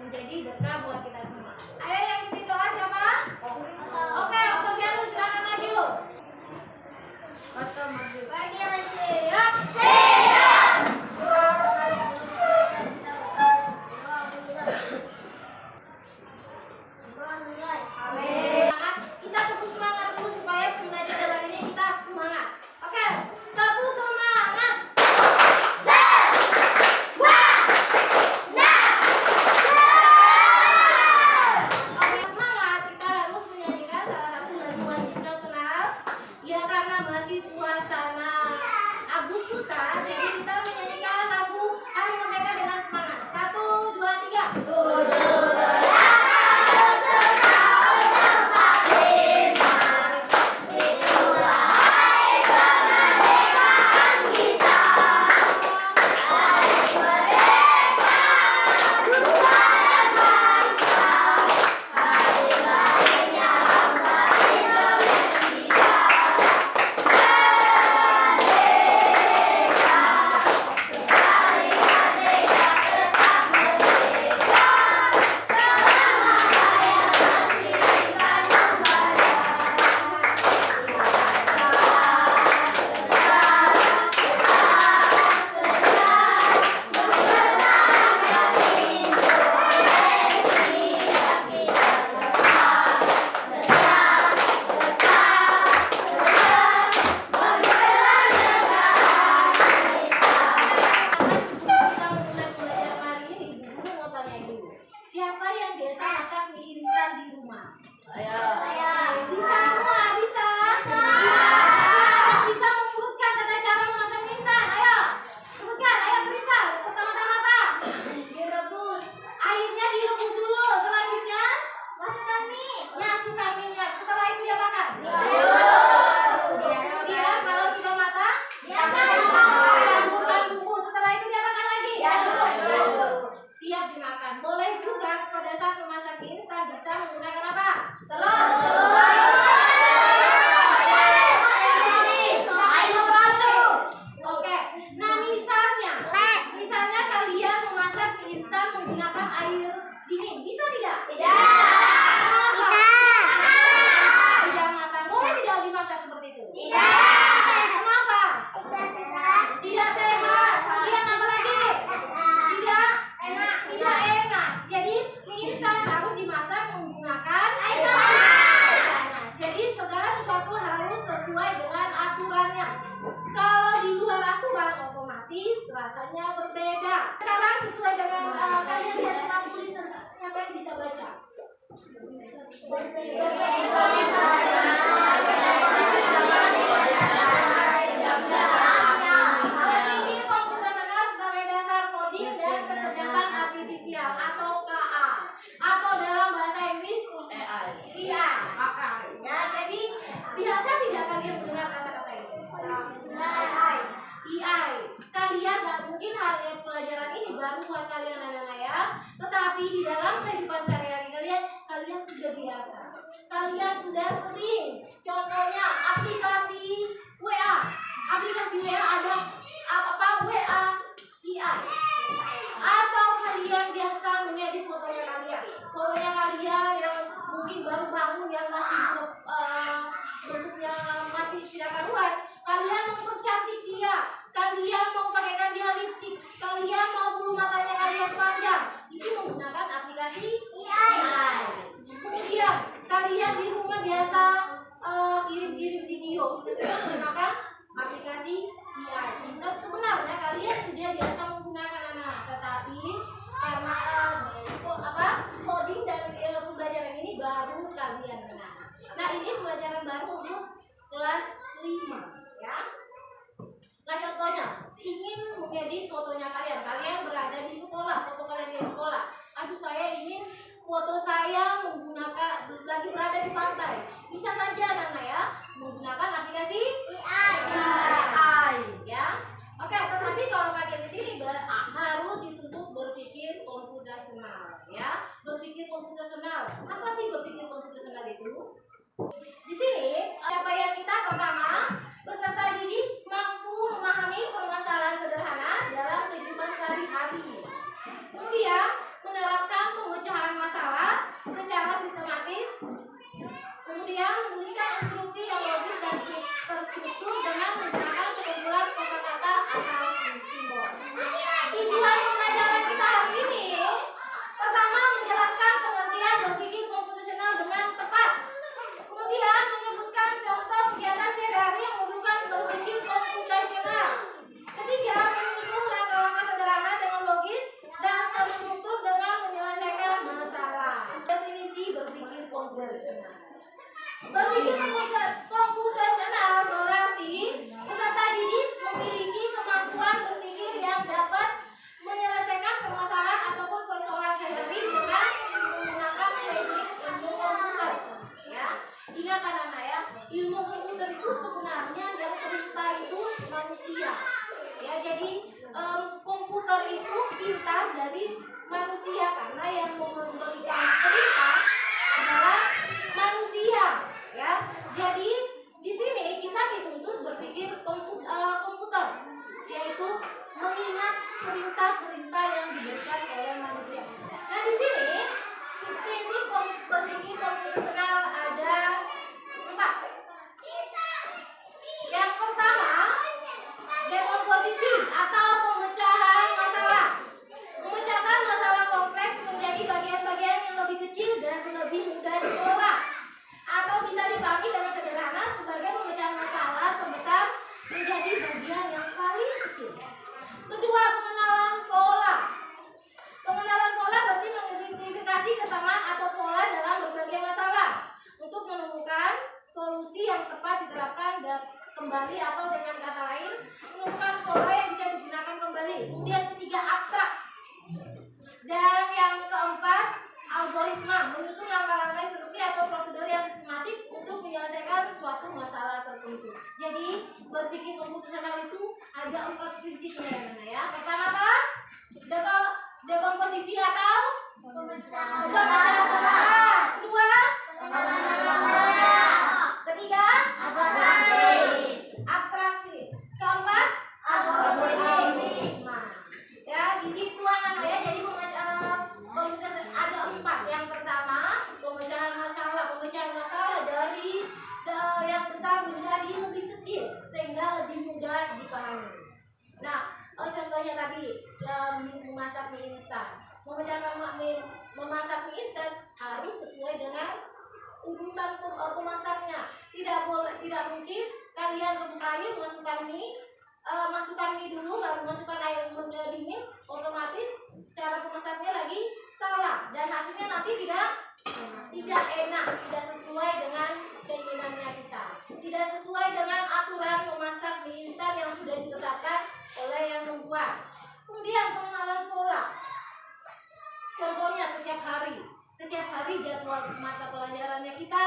menjadi berkah buat kita semua. Ayo yang ikutin doa siapa? Oke, Oktavianus silakan maju. Oke, maju. Bagi siap. Siap. Amin. Kita tepuk semangat dulu supaya pembelajaran hari ini kita semangat. Oke, tepuk semangat. Siapa yang biasa masak mie instan di rumah? Saya. Bisa semua, bisa? Bisa memutuskan tentang cara memasak mie instan? Ayo, sebutkan. Ayo, Kristal. Pertama-tama apa? Direbus. Airnya direbus dulu. Selanjutnya? Masukkan mie. Masukkan minyak. Setelah itu diapakan? Kemudian kalau sudah matang? Campurkan bumbu. Setelah itu diapakan lagi? Siap dimakan. Boleh juga pada saat memasak mie instan bisa menggunakan apa? Oke. Nah misalnya kalian memasak mie instan menggunakan air dingin, bisa tidak? Kenapa? Tidak matang. Boleh tidak dimasak seperti itu? Kenapa? Tidak sehat. Kemudian apa lagi? Tidak enak. Jadi mie instan harus dimasak menggunakan air panas. Jadi segala sesuatu harus sesuai dengan aturannya. Kalau di luar aturan otomatis rasanya berbeda. Sekarang sesuai dengan kalian lihat tema tulisan, siapa yang bisa baca? Berpikir komputasional sebagai dasar coding dan kecerdasan artifisial atau KA, atau dalam bahasa Inggris AI. Iya, ya. Jadi biasa tidak kalian dengar kata-kata ini? AI. Kalian nggak mungkin pelajaran ini baru buat kalian anak-anak ya. Tetapi di dalam kehidupan sehari-hari kalian sudah biasa. Kalian sudah sering. Contohnya aplikasi WA. Aplikasi WA ada apa? WA AI. Atau kalian biasa mengedit fotonya kalian. Fotonya kalian yang mungkin baru bangun, yang masih bentuknya masih tidak karuan. Kalian mempercantik dia. Kalian mau pakaikan dia lipstick. Kalian mau bulu matanya kalian panjang. Itu menggunakan aplikasi AI. Kemudian kalian di rumah biasa kirim-kirim video. Itu juga menggunakan aplikasi AI. Sebenarnya kalian sudah biasa menggunakan anak, tetapi karena coding dan pembelajaran ini baru kalian kenal. Nah ini pembelajaran baru untuk kelas 5 ya. Nah contohnya ingin mengedit fotonya kalian berada di sekolah, foto kalian di sekolah. Aduh saya ingin foto saya menggunakan lagi berada di pantai. Bisa saja Nana ya menggunakan aplikasi AI ya. Oke, tetapi kalau kalian di sini harus dituntut berpikir komputasional ya. Berpikir komputasional. Apa sih berpikir komputasional itu? Di sini capaian kita pertama, peserta didik mampu memahami permasalahan sederhana dalam kehidupan sehari-hari. Kemudian menerapkan komputasional. Berpikir komputasional berarti peserta didik memiliki kemampuan berpikir yang dapat menyelesaikan permasalahan ataupun persoalan sehari-hari dengan menggunakan teknik ilmu komputer. Ya, ingat anak-anak ya, ilmu komputer itu sebenarnya yang perintah itu manusia. Ya, jadi komputer itu pintar dari manusia karena yang memberikan perintah adalah manusia. Ya, jadi di sini kita dituntut berpikir komputer, yaitu mengingat perintah-perintah yang diberikan oleh manusia. Nah, di sini prinsip berpikir komputasional ada 4. Yang pertama, dekomposisi atau pemecahan masalah. Memecahkan masalah kompleks menjadi bagian-bagian yang lebih kecil dan lebih mudah dikelola, atau bisa dipahami dengan sederhana sebagai pemecahan masalah terbesar menjadi bagian yang paling kecil. Kedua, pengenalan pola. Pengenalan pola berarti mengidentifikasi kesamaan atau pola dalam berbagai masalah untuk menemukan solusi yang tepat diterapkan dan kembali, atau dengan kata lain menemukan pola yang bisa digunakan kembali. Kemudian ketiga, abstrak. Dan yang keempat, algoritma, menyusun langkah-langkah instruksi atau prosedur yang sistematik untuk menyelesaikan suatu masalah tertentu. Jadi berpikir komputasional itu ada 4 prinsipnya ya. Pertama apa? Dekomposisi atau pemecahan masalah. Kedua, ketiga, abstraksi. Keempat, algoritma. Ya, di situ anak-anak ya. Jadi komputasi ada 4. Yang pertama, pemecahan masalah. Pemecahan masalah dari yang besar menjadi lebih kecil sehingga lebih mudah dipahami. Nah, contohnya tadi memasak mie instan. Memasak mie instan harus sesuai dengan urutan pemasaknya. Tidak mungkin kalian rebus air, masukkan mie dulu baru masukkan air dingin, otomatis cara pemasaknya lagi salah dan hasilnya nanti tidak enak, tidak sesuai dengan keinginannya kita, tidak sesuai dengan aturan memasak mie instan yang sudah ditetapkan oleh yang membuat. Kemudian pengenalan pola. Contohnya setiap hari jadwal mata pelajarannya kita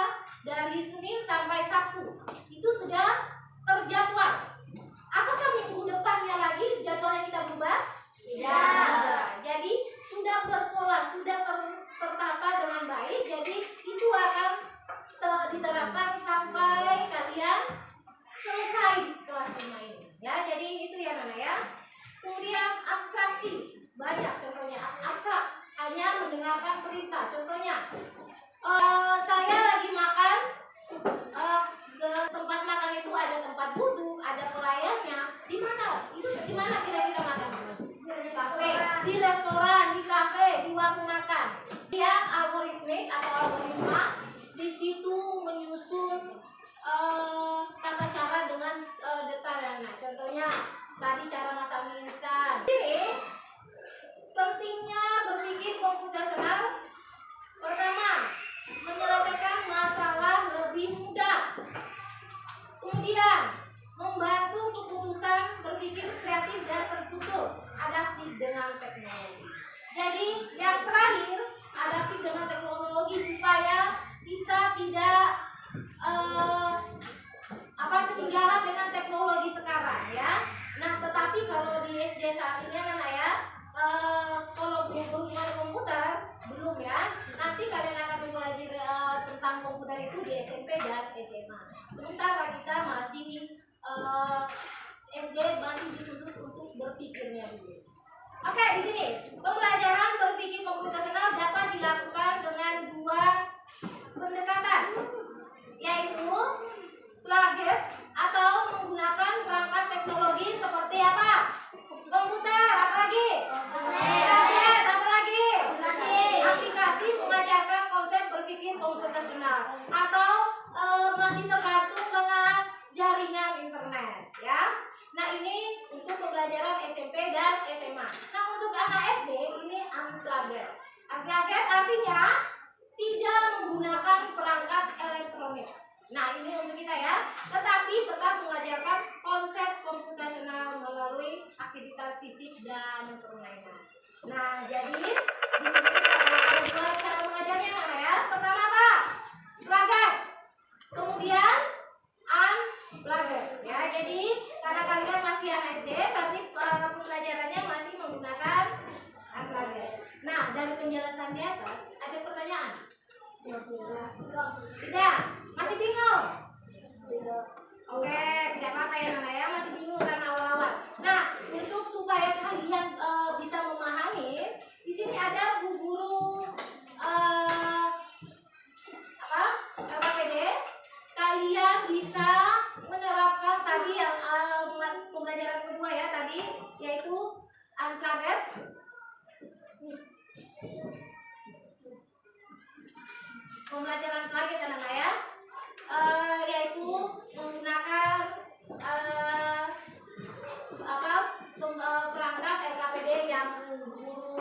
dari Senin sampai Sabtu itu sudah terjadwal. Apakah minggu depannya lagi jadwalnya kita berubah? Tidak. Jadi sudah berpola, sudah tertata dengan baik. Jadi itu akan diterapkan sampai kalian selesai di kelas 5 ini. Ya, jadi itu ya Nana ya. Kemudian abstraksi, banyak contohnya. Abstrak hanya mendengarkan perintah. Contohnya, saya lagi makan. Tempat makan itu ada tempat duduk, ada pelayannya. Di mana? Itu di mana kira-kira makan? Di kafe, di restoran, di kafe, di warung makan. Yang algoritmik atau algoritma di situ menyusun tata cara dengan detail. Nah, contohnya tadi cara masak mie instan. Ini pentingnya berpikir komputasional. Pertama, menyelesaikan masalah lebih mudah. Kemudian membantu keputusan berpikir kreatif dan tertutup, adaptif dengan teknologi. Jadi yang terakhir, adaptif dengan teknologi supaya kita tidak ketinggalan dengan teknologi sekarang ya. Nah, tetapi kalau di SD saat ini anak ya, kalau berhubungan komputer belum ya. Nanti kalian akan mempelajari tentang komputer itu di SMP dan SMA. Sementara kita masih SD masih dituntut untuk berpikirnya dulu. Oke, di sini pembelajaran berpikir komputasional dapat dilakukan dengan 2 pendekatan, yaitu plaget atau menggunakan perangkat teknologi seperti apa? Komputer, apa lagi? Tablet, apa lagi? Aplikasi mengajarkan konsep berpikir komputasional atau masih tergantung dengan jaringan internet ya. Nah, ini untuk pembelajaran SMP dan SMA. Nah, untuk anak SD ini unplugged. Unplugged artinya tidak menggunakan perangkat elektronik. Nah, ini untuk kita ya. Tetapi tetap mengajarkan konsep komputasional melalui aktivitas fisik dan permainan. Nah, jadi di sini ada dua cara mengajarnya ya. Pertama apa? Pelajar. Kemudian unplugged ya. Jadi karena kalian masih anak SD, berarti pembelajarannya masih menggunakan unplugged. Nah, dari penjelasan di atas ada pertanyaan? Tidak. Masih bingung? Oke, tidak apa-apa ya Nana ya, masih bingung karena awal-awal. Nah, untuk supaya kalian bisa memahami, di sini ada Bu Guru LKPD. Kalian bisa menerapkan tadi yang pembelajaran kedua ya tadi, yaitu unplugged. Pembelajaran unplugged Nana ya. Yaitu menggunakan perangkat LKPD yang guru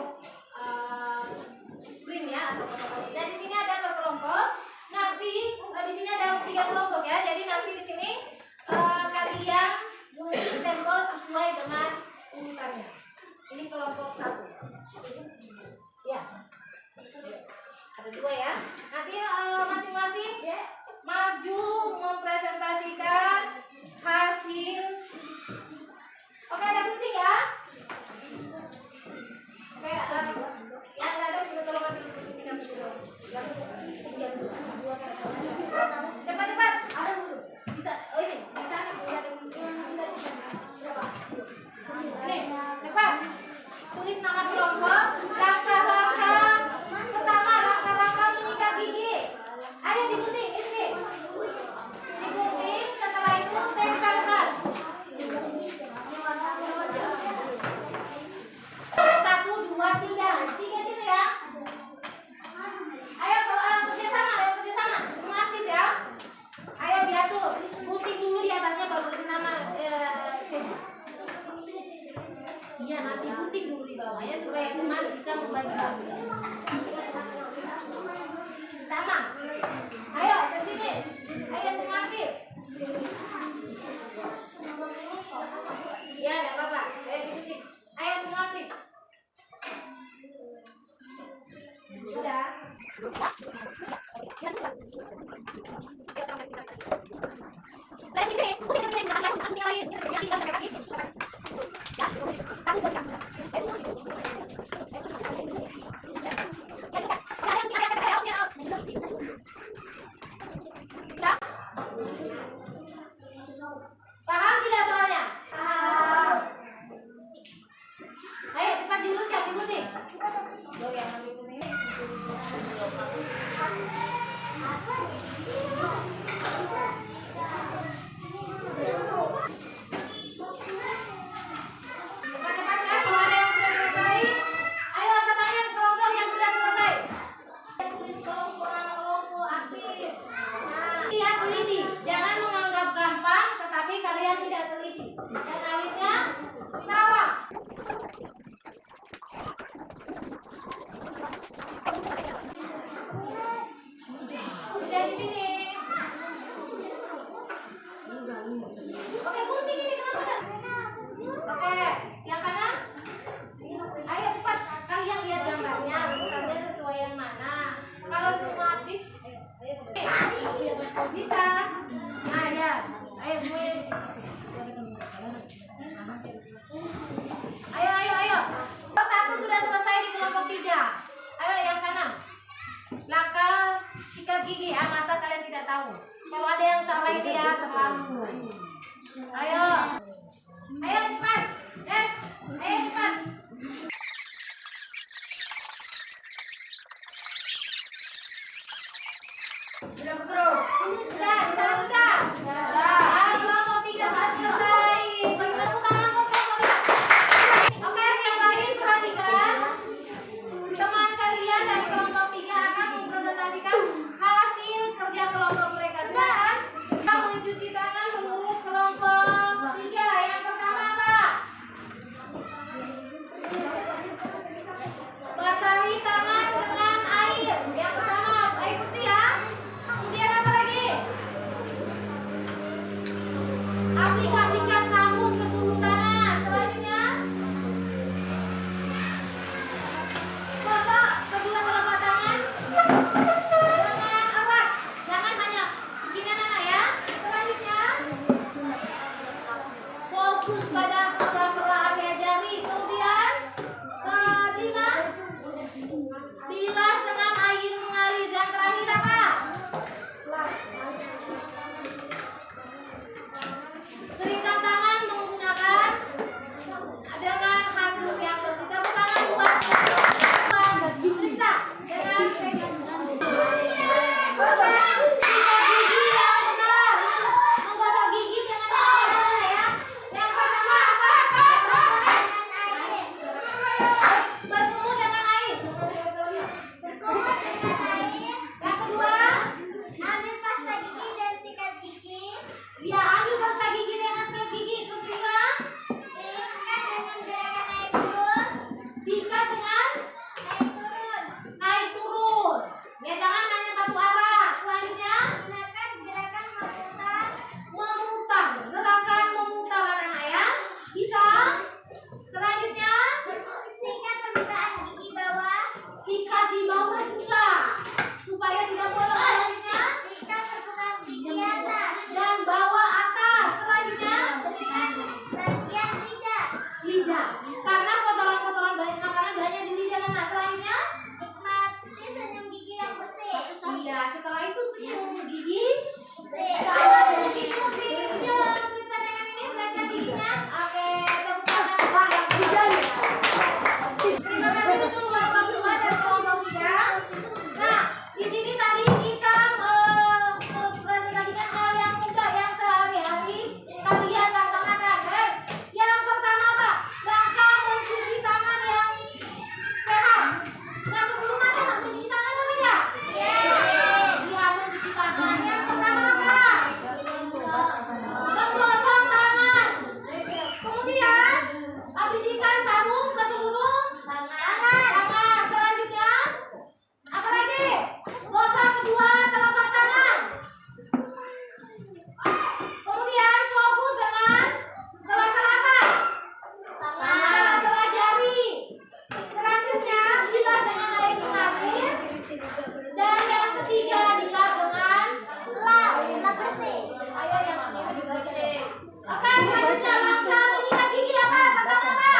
print ya atau fotokopi. Dan di sini ada berkelompok. Nanti di sini ada 3 kelompok ya. Jadi nanti di sini kalian stempel sesuai dengan urutannya. Ini kelompok 1. Ya. Ada 2 ya. Nanti masing-masing maju mempresentasikan hasil. Oke, ada gunting ya. Oke, yang nggak ada juga tolong ambil gunting dulu. Cepat-cepat, ada dulu. Bisa, oh ini, bisa ada gunting. Berapa? Ini, cepat. Tulis nama kelompok. Langkah-langkah pertama, langkah-langkah menyikat gigi. Ayo digunting, ini. Digunting, setelah itu tempelkan. 1, 2, 3. 3 sini ya. Ayo kerjasama, semua aktif ya. Ayo diatur, gunting dulu di atasnya baru tulis nama. Iya, nanti gunting dulu di bawahnya supaya teman bisa membagi-bagi. Sama. Ayo sini. Ayo semua aktif. Ya, enggak apa-apa. Ayo sini. Ayo semua aktif. Sudah. Paham tidak soalnya? Paham. Ayo cepat diurutkan, digunting. Loh yang ambil kuning. Cepat-cepat ya, kalau ada yang sudah selesai. Ayo angkat tangan kelompok yang sudah selesai. Tulis kelompok aktif. Nah, lihat teliti. Jangan menganggap gampang, tetapi kalian tidak teliti. Dan akhirnya salah. Udah di sini. Oke, gunting ini kenapa? Oke, yang kanan. Ayo cepat, kalian lihat gambarnya, urutannya sesuai yang mana. Kalau semua aktif, bisa. Nah ya, ayo semua. Ayo. Kelompok 1 sudah selesai di kelompok 3. Ayo yang sana. Langkah sikat gigi, masa kalian tidak tahu? Kalau ada yang salah ini ya terlalu. Ayo cepat. Ayo cepat. Sudah betul. Sudah, di sana sudah. Sudah. Kelompok 3 sudah selesai. Bagaimana tangan kelompok 3? Oke, yang lain perhatikan. Teman kalian dari kelompok 3 akan mempresentasikan hasil kerja kelompok mereka. Sudah kan? Kita mencuci tangan seluruh kelompok 3. Yang pertama apa? Basahi tangan dengan air. Yang pertama apa? Bilas dengan air mengalir. Dan terakhir apa? Keringkan tangan menggunakan dengan handuk yang bersih. Tepuk tangan buat Lisa dengan sikat gigi yang benar. Menggosok gigi dengan yang benar ya. Yang pertama apa? Berkumur dengan air. Yang kedua, Ambil pasta gigi dan sikat gigi. dia ambil pasta gigi dengan sikat gigi. Ketiga, Sikat dengan gerakan naik turun. sikat dengan Naik turun. naik turun. Ya jangan hanya satu arah. Selanjutnya, Gunakan gerakan memutar. memutar. Gerakan memutar anak-anak ya. Bisa. Selanjutnya, Sikat permukaan gigi bawah. sikat di bawah juga supaya tidak bolong. Selanjutnya, Sikat permukaan gigi atas. dan bawah atas. Selanjutnya, Sikat bagian lidah. lidah. Karena kotoran-kotoran banyak makanan banyak di lidah. Nah, selanjutnya, Nikmati senyum gigi yang bersih. iya. Setelah itu senyum gigi. Bersih. Sama senyum gigi bersih. Senyum. Tulisan dengan ini perhatikan giginya. Oke, tepuk tangan. Terima kasih untuk kelompok 2 dan kelompok 3. Nah, di sini tadi kita mempresentasikan hal yang mudah yang sehari-hari kalian laksanakan. Baik. Yang pertama apa? Langkah mencuci tangan yang sehat. Nah, sebelum makan mencuci tangan dulu ya? Iya, mencuci tangan. Yang pertama apa? Menggosok tangan. Kemudian habiskan sabun ke seluruh tangan. Selanjutnya apa lagi? Gosok kedua telapak tangan. Kemudian fokus dengan sela-sela apa? Sela-sela jari. Selanjutnya bilas dengan air mengalir. Dan yang ketiga dilap dengan Lap bersih. ayo yang ini dibaca. Oke, selanjutnya langkah menyikat gigi apa? Pertama apa?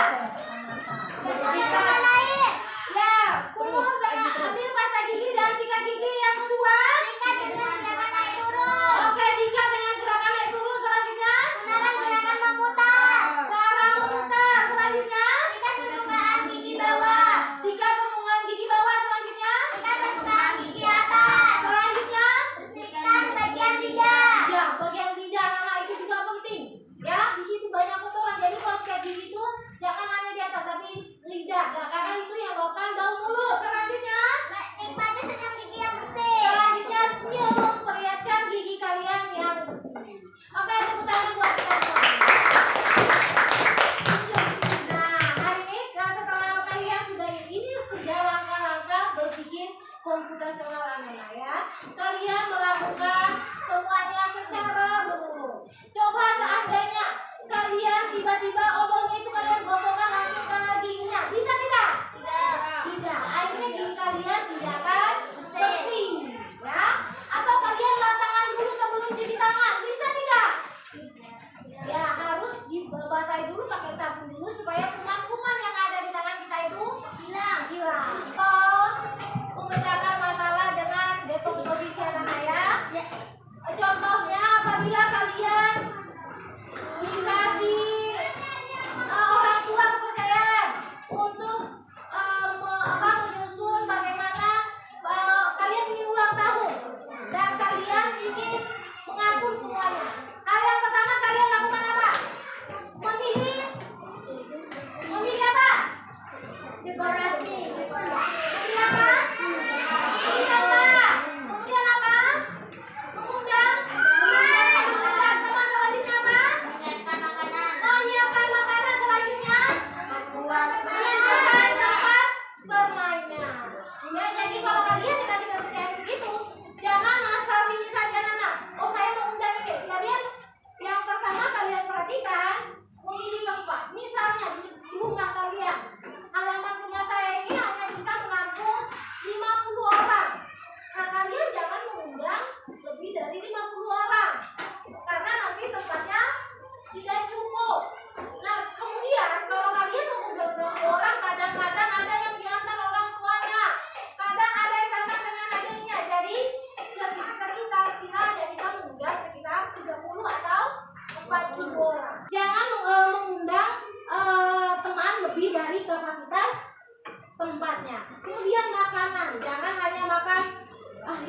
Bersihkan air. Ya, kumur dengan ambil pasta gigi dan sikat gigi. Yang kedua, Sikat dengan gerakan naik turun. oke, sikat dengan gerakan naik turun. Selanjutnya, Gunakan gerakan memutar. cara memutar. Selanjutnya, Sikat permukaan gigi bawah. sikat permukaan gigi bawah. Selanjutnya, Sikat permukaan gigi atas. selanjutnya, Bersihkan bagian lidah. ya bagian lidah. Nah, itu juga penting. Ya, di situ banyak kotoran. Jadi kalau sikat gigi itu jangan hanya di atas, tapi lidah. Nah, karena itu yang menyebabkan bau mulut. Selanjutnya, Nikmati senyum gigi yang bersih. selanjutnya senyum. Perlihatkan gigi kalian yang bersih. Oke, tepuk tangan buat kalian. Nah, hari ini setelah kalian sudah ini sudah langkah-langkah berpikir komputasional anak-anak ya. Kalian melakukan semuanya secara berurut. Coba seandainya kalian tiba-tiba odolnya itu kalian gosokkan langsung ke giginya, bisa tidak? Tidak. Akhirnya gigi kalian tidak akan bersih, ya. Atau kalian lap tangan dulu sebelum cuci tangan, bisa tidak? Ya, harus dibasahi dulu pakai sabun dulu supaya kuman-kuman yang ada di tangan kita itu hilang. Atau memecahkan masalah dengan dekomposisi anak ya. Contohnya apabila kalian dikasih orang tua kepercayaan untuk menyusun bagaimana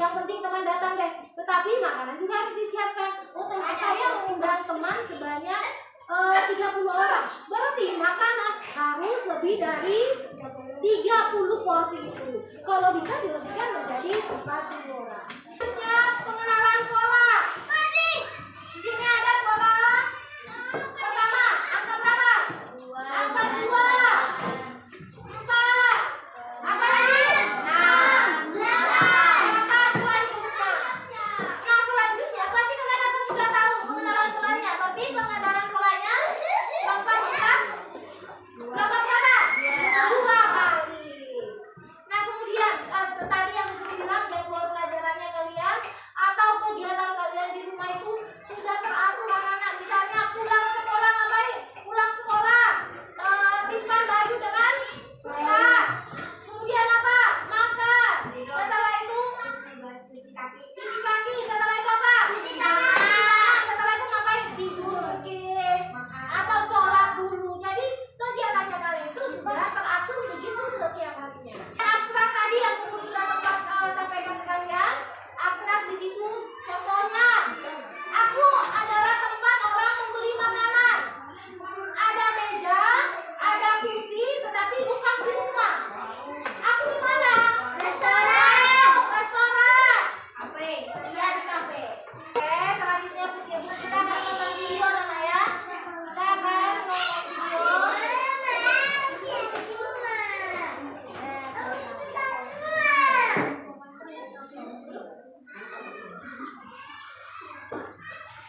yang penting teman datang deh. Tetapi makanan juga harus disiapkan. Oh, teman saya mengundang teman sebanyak 30 orang. Berarti makanan harus lebih dari 30 porsi itu. Kalau bisa dilebihkan menjadi 40 orang. Selanjutnya pengenalan pola. Di sini ada pola. Pertama, angka berapa? Angka 2. 4. Apa lagi? 6. Angka selanjutnya. Nah, selanjutnya pasti kalian sudah tahu pengenalan polanya. Berarti pengenalan polanya lompat ya? Lompat berapa? 2 kali. Nah, kemudian tadi yang saya bilang jadwal pelajarannya kalian atau kegiatan kalian di rumah itu sudah teratur anak-anak. Misalnya pulang sekolah ngapain? Pulang sekolah simpan baju dengan tas. Kemudian apa? Makan. Setelah itu cuci kaki. Setelah itu apa? Setelah itu ngapain? Tidur mungkin atau sholat dulu. Jadi kegiatannya kalian itu sudah teratur begitu setiap harinya. Abstrak tadi yang sudah sempat sampaikan ke kalian. Abstrak di situ contohnya, aku adalah tempat orang membeli makanan. Ada meja, ada kursi, tetapi bukan di rumah. Aku di mana? Restoran. Kafe. Iya, di kafe. Oke, selanjutnya kita akan nonton video anak ya. Kita akan nonton video.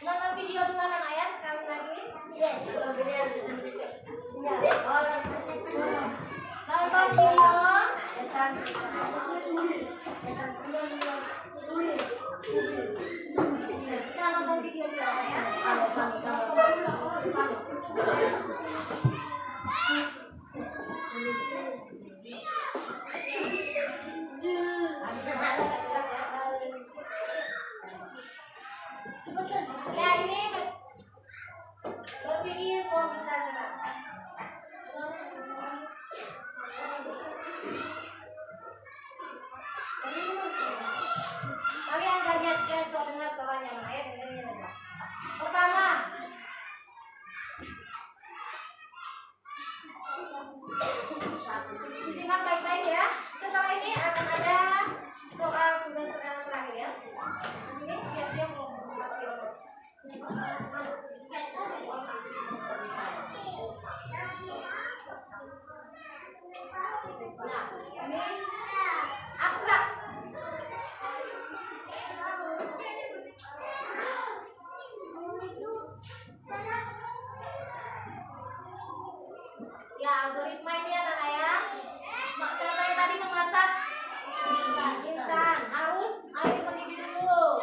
Nonton video dulu anak ya sekali lagi. Nonton video. Kita nonton video dulu ya. Ya, ini berpikir komunitas. Kalian lihat dengar suaranya mana ya? Dengerin aja. Pertama, disimak baik-baik ya. Setelah ini akan ada soal tugas terakhir ya. Ini siap-siap mau nah, ini abstrak. Ya, algoritma ini ya Nana ya. Contohnya tadi memasak instan harus air mendidih dulu.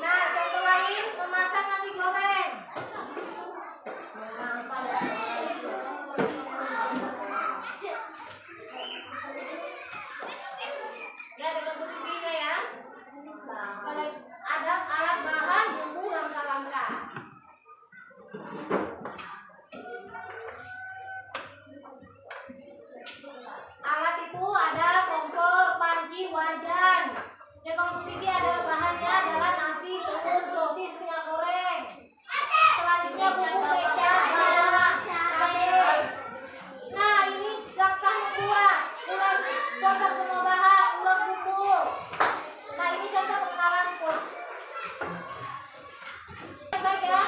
Nah, contoh lain memasak nasi goreng. Ya, dengan posisinya ya. Kalau ada alat bahan bumbu langkah-langkah. Alat itu ada kompor, panci, wajan. Ya, kalau posisi ada bahannya adalah nasi, telur, sosis, minyak goreng. Selanjutnya bumbu kecap, garam, cabai. Nah, ini langkah membuat. Mulai potong semua bahan, ulek bumbu. Nah, ini contoh pengenalan kok. Baik ya.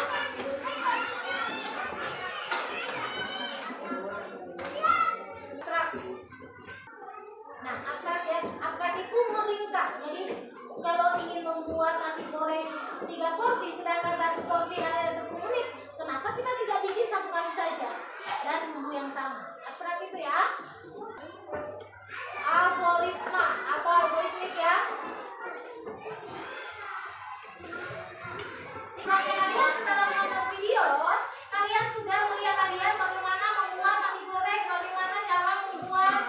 Nah, abstrak ya. Abstrak itu meringkas. Jadi kalau ingin membuat nasi goreng 3 porsi, sedangkan 1 porsi ada 10 menit, kenapa kita tidak bikin 1 kali saja dan bumbu yang sama? Abstrak itu ya. Algoritma atau algoritmik ya. Nah, kalian setelah menonton video, kalian sudah melihat kalian bagaimana membuat nasi goreng, bagaimana cara membuat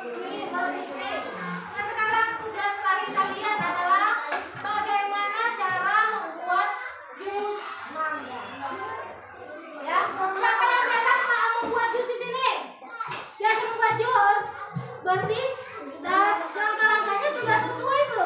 ini. Nah, sekarang tugas terakhir kalian adalah bagaimana cara membuat jus mangga. Ya, siapa yang biasa membuat jus di sini? Biasa membuat jus, berarti langkah-langkahnya sudah sesuai belum?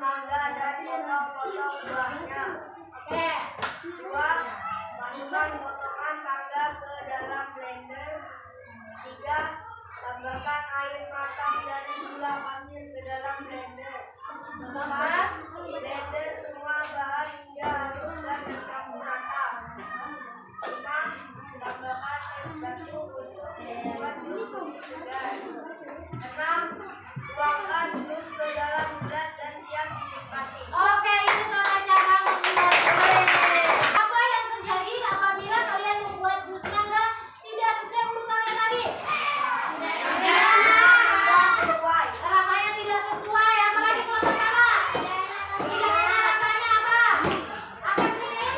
mangga dan potong-potong buahnya. Oke. 2. Masukkan potongan mangga ke dalam blender. 3. Tambahkan air matang dan gula pasir ke dalam blender. 4. Blender semua bahan hingga halus dan tercampur rata. 5. Tambahkan es batu untuk membuat jus kuning segar. 6. Tuangkan jus ke dalam gelas dan siap dinikmati. Oke, itu tata cara membuat jus. Apa yang terjadi apabila kalian membuat jus mangga tidak sesuai urutannya tadi? Sesuai. Rasanya tidak sesuai, apalagi kalau pertama. Tidak enak rasanya apa? Apa sih?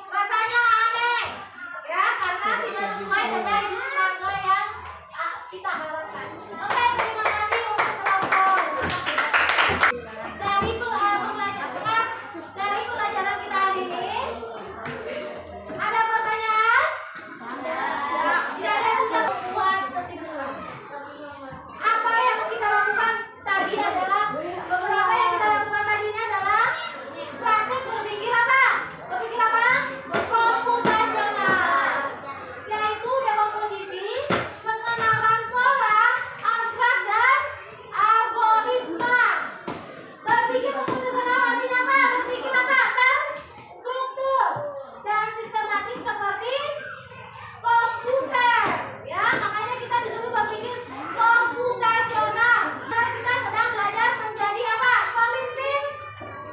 Rasanya aneh. Ya, karena tidak sesuai dengan jus mangga yang kita harapkan. Oke, terima kasih untuk kelompok. Dari pelajaran kita hari ini, ada pertanyaan? Tidak ada, sudah membuat kesimpulan. Apa yang kita lakukan tadi adalah beberapa yang kita lakukan tadi ini adalah praktek berpikir apa? Berpikir apa? Komputasional, yaitu dekomposisi, pengenalan pola, abstrak dan algoritma. Berpikir komputasional artinya apa? Berpikir apa? Terstruktur dan sistematik seperti komputer. Ya, makanya kita disuruh berpikir komputasional. Sekarang kita sedang belajar menjadi apa? Pemimpin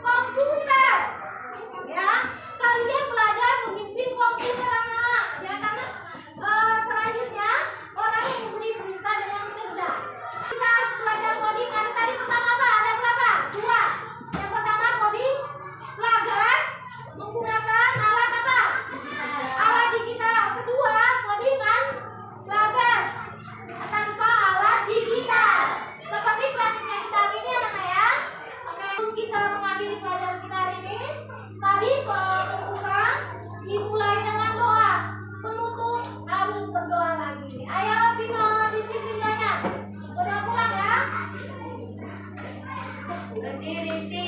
komputer. Ya, kalian belajar memimpin komputer anak-anak. Ya, karena selanjutnya orang yang memberi perintah dengan cerdas. Kita harus belajar coding. Ada tadi pertama apa? Ada berapa? 2. Yang pertama coding lagar menggunakan alat apa? Alat digital. Kedua coding kan lagar tanpa alat digital. Seperti praktiknya kita hari ini anak-anak ya. Oke, kita mengakhiri pelajaran kita hari ini. Tadi pembuka dimulai dengan doa. Penutup harus berdoa lagi. Ayo Vino, disiplin banyak. Udah pulang ya. Berdiri sih.